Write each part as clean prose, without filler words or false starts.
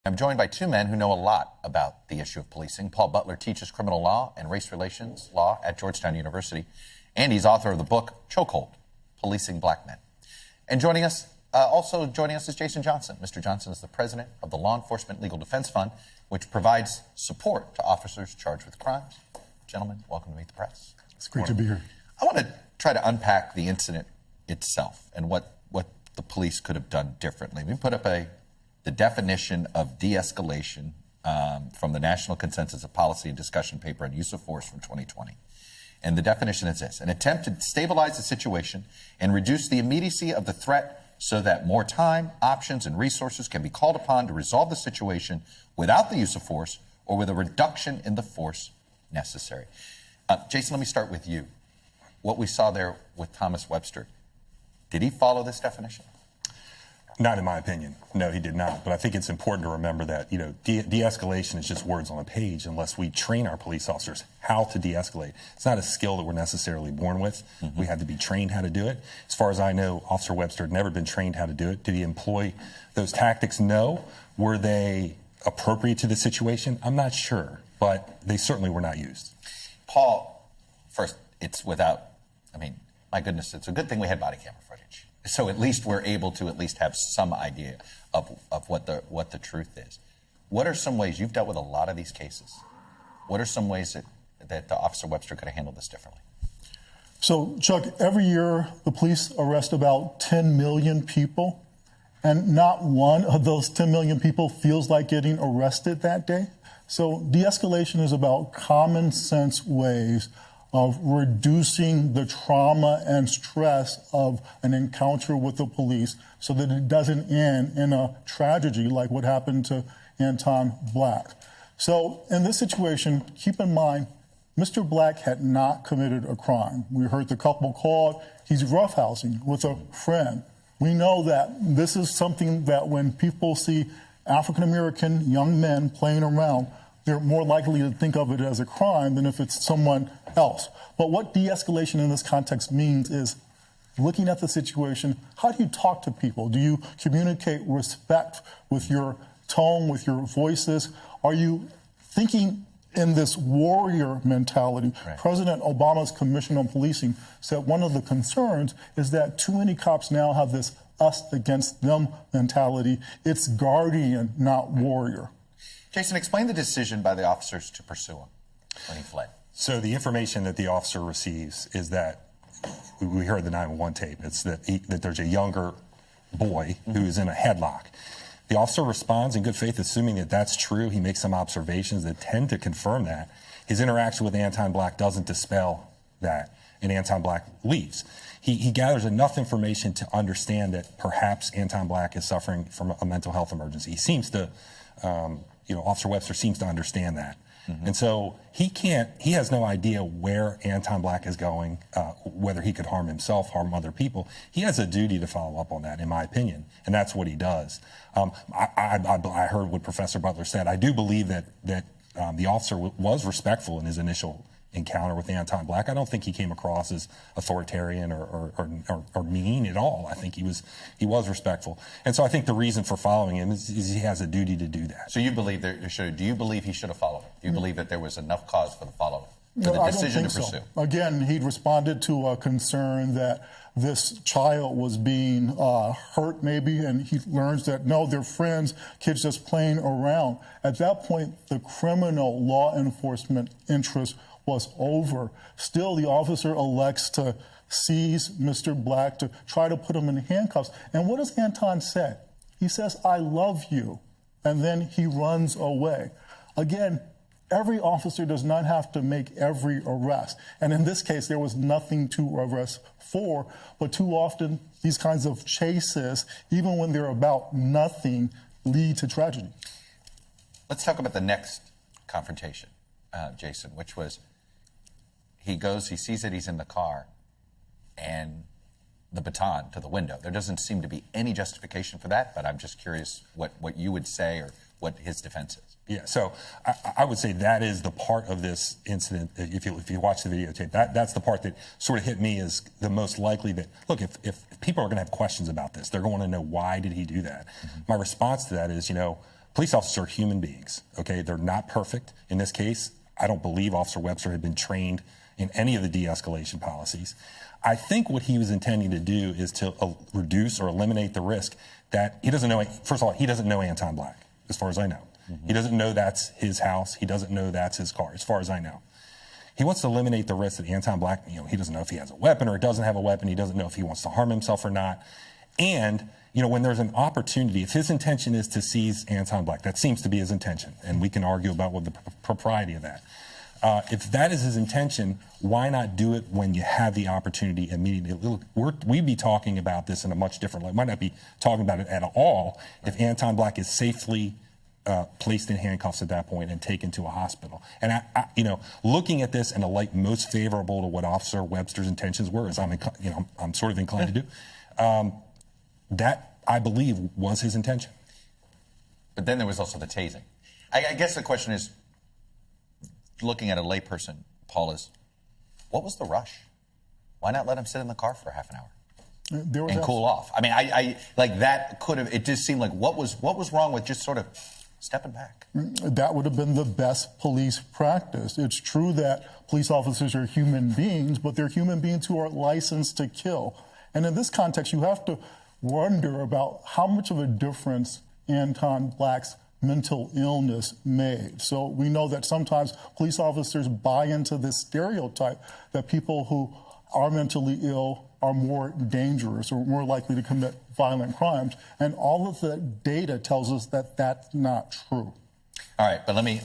I'm joined by two men who know a lot about the issue of policing. Paul Butler teaches criminal law and race relations law at Georgetown University, and he's author of the book Chokehold, Policing Black Men. And also joining us is Jason Johnson. Mr. Johnson is the president of the Law Enforcement Legal Defense Fund, which provides support to officers charged with crimes. Gentlemen, welcome to Meet the Press. It's great to be here. I want to try to unpack the incident itself and what the police could have done differently. We put up the definition of de-escalation from the National Consensus of Policy and Discussion paper on use of force from 2020. And the definition is this: an attempt to stabilize the situation and reduce the immediacy of the threat so that more time, options, and resources can be called upon to resolve the situation without the use of force or with a reduction in the force necessary. Jason, let me start with you. What we saw there with Thomas Webster, did he follow this definition? Not in my opinion. No, he did not. But I think it's important to remember that, de-escalation is just words on a page unless we train our police officers how to de-escalate. It's not a skill that we're necessarily born with. We had to be trained how to do it. As far as I know, Officer Webster had never been trained how to do it. Did he employ those tactics? No. Were they appropriate to the situation? I'm not sure, but they certainly were not used. Paul, first, it's without, my goodness, it's a good thing we had body camera footage. So at least we're able to at least have some idea of what the truth is. What are some ways, you've dealt with a lot of these cases, what are some ways that the Officer Webster could have handled this differently? So, Chuck, every year the police arrest about 10 million people, and not one of those 10 million people feels like getting arrested that day. So de-escalation is about common sense ways of reducing the trauma and stress of an encounter with the police so that it doesn't end in a tragedy like what happened to Anton Black. So in this situation, keep in mind, Mr. Black had not committed a crime. We heard the couple called, he's roughhousing with a friend. We know that this is something that when people see African-American young men playing around, they're more likely to think of it as a crime than if it's someone else. But what de-escalation in this context means is looking at the situation, how do you talk to people? Do you communicate respect with your tone, with your voices? Are you thinking in this warrior mentality? Right. President Obama's Commission on Policing said one of the concerns is that too many cops now have this us against them mentality. It's guardian, not warrior. Jason, explain the decision by the officers to pursue him when he fled. So the information that the officer receives is that, we heard the 911 tape, it's that there's a younger boy who is in a headlock. The officer responds in good faith, assuming that that's true. He makes some observations that tend to confirm that. His interaction with Anton Black doesn't dispel that, and Anton Black leaves. He gathers enough information to understand that perhaps Anton Black is suffering from a mental health emergency. He seems to, Officer Webster seems to understand that. And so he has no idea where Anton Black is going, whether he could harm himself, harm other people. He has a duty to follow up on that, in my opinion, and that's what he does. I heard what Professor Butler said. I do believe that the officer was respectful in his initial encounter with Anton Black. I don't think he came across as authoritarian or mean at all. I think he was respectful. And so I think the reason for following him is he has a duty to do that. So you believe do you believe he should have followed him? Do you believe that there was enough cause for the follow-up, for the decision to pursue? So. Again, he responded to a concern that this child was being hurt maybe, and he learns that, no, they're friends, kids just playing around. At that point, the criminal law enforcement interest was over. Still, the officer elects to seize Mr. Black, to try to put him in handcuffs. And what does Anton say? He says, "I love you," and then he runs away. Again, every officer does not have to make every arrest. And in this case, there was nothing to arrest for, but too often these kinds of chases, even when they're about nothing, lead to tragedy. Let's talk about the next confrontation, Jason, which was he sees that he's in the car, and the baton to the window. There doesn't seem to be any justification for that, but I'm just curious what you would say or what his defense is. Yeah, so I would say that is the part of this incident, if you watch the videotape, that's the part that sort of hit me as the most likely that, look, if people are going to have questions about this, they're going to know why did he do that. My response to that is, Police officers are human beings, okay? They're not perfect. In this case, I don't believe Officer Webster had been trained in any of the de-escalation policies. I think what he was intending to do is to reduce or eliminate the risk that he doesn't know. First of all, he doesn't know Anton Black, as far as I know. He doesn't know that's his house. He doesn't know that's his car, as far as I know. He wants to eliminate the risk that Anton Black, he doesn't know if he has a weapon or doesn't have a weapon. He doesn't know if he wants to harm himself or not. And, when there's an opportunity, if his intention is to seize Anton Black, that seems to be his intention, and we can argue about what the propriety of that. If that is his intention, why not do it when you have the opportunity immediately? We'd be talking about this in a much different light. Might not be talking about it at all if Anton Black is safely placed in handcuffs at that point and taken to a hospital. And looking at this in a light most favorable to what Officer Webster's intentions were, as I'm sort of inclined to do, that I believe was his intention. But then there was also the tasing. I guess the question is, looking at a layperson, Paul, is what was the rush? Why not let him sit in the car for half an hour and cool off? I mean, I like that could have. It just seemed like what was wrong with just sort of stepping back? That would have been the best police practice. It's true that police officers are human beings, but they're human beings who are licensed to kill. And in this context, you have to wonder about how much of a difference Anton Black's mental illness made. So we know that sometimes police officers buy into this stereotype that people who are mentally ill are more dangerous or more likely to commit violent crimes. And all of the data tells us that that's not true. All right, but let me,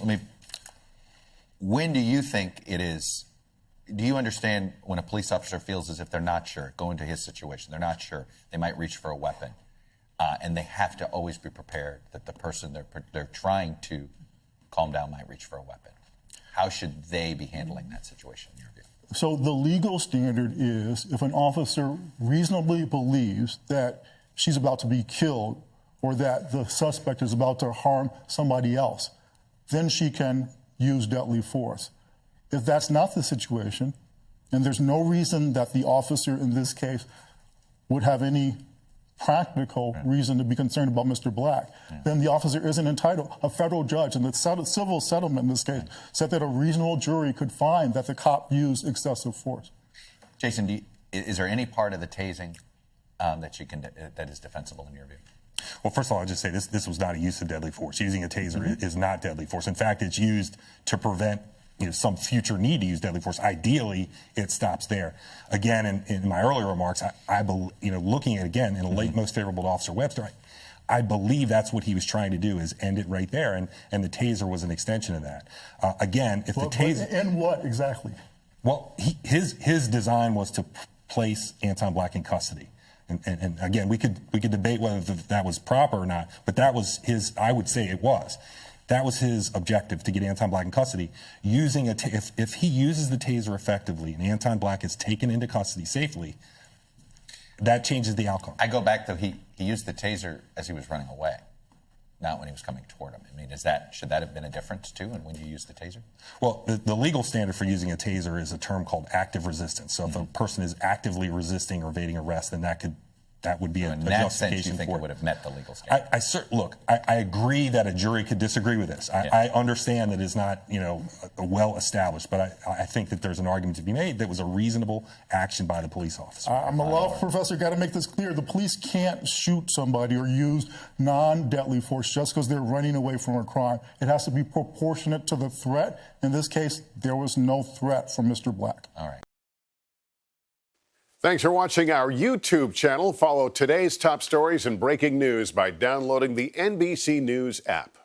when do you think it is, do you understand when a police officer feels as if they're not sure, go into his situation, they're not sure, they might reach for a weapon, and they have to always be prepared that the person they're trying to calm down might reach for a weapon? How should they be handling that situation in your view? So the legal standard is if an officer reasonably believes that she's about to be killed or that the suspect is about to harm somebody else, then she can use deadly force. If that's not the situation, and there's no reason that the officer in this case would have any practical reason to be concerned about Mr. Black, then the officer isn't entitled. A federal judge in the civil settlement in this case said that a reasonable jury could find that the cop used excessive force. Jason, is there any part of the tasing that is defensible in your view? Well, first of all, I'll just say this was not a use of deadly force. Using a taser is not deadly force. In fact, it's used to prevent some future need to use deadly force. Ideally, it stops there. Again, in my earlier remarks, I believe, looking at again in a late most favorable to Officer Webster, I believe that's what he was trying to do, is end it right there, and the taser was an extension of that. Again, if the taser and what exactly? Well, his design was to place Anton Black in custody. And again, we could debate whether that was proper or not, but that was his. I would say it was. That was his objective, to get Anton Black in custody. If he uses the taser effectively and Anton Black is taken into custody safely, that changes the outcome. I go back though. He used the taser as he was running away, not when he was coming toward him. I mean, should that have been a difference too? And when you use the taser? Well, the legal standard for using a taser is a term called active resistance. So if a person is actively resisting or evading arrest, then that would be a in that justification sense, you think for it would have met the legal standard? Look, I agree that a jury could disagree with this. I understand that it's not, well established, but I think that there's an argument to be made that was a reasonable action by the police officer. I'm a law professor, got to make this clear. The police can't shoot somebody or use non-deadly force just because they're running away from a crime. It has to be proportionate to the threat. In this case, there was no threat from Mr. Black. All right. Thanks for watching our YouTube channel. Follow today's top stories and breaking news by downloading the NBC News app.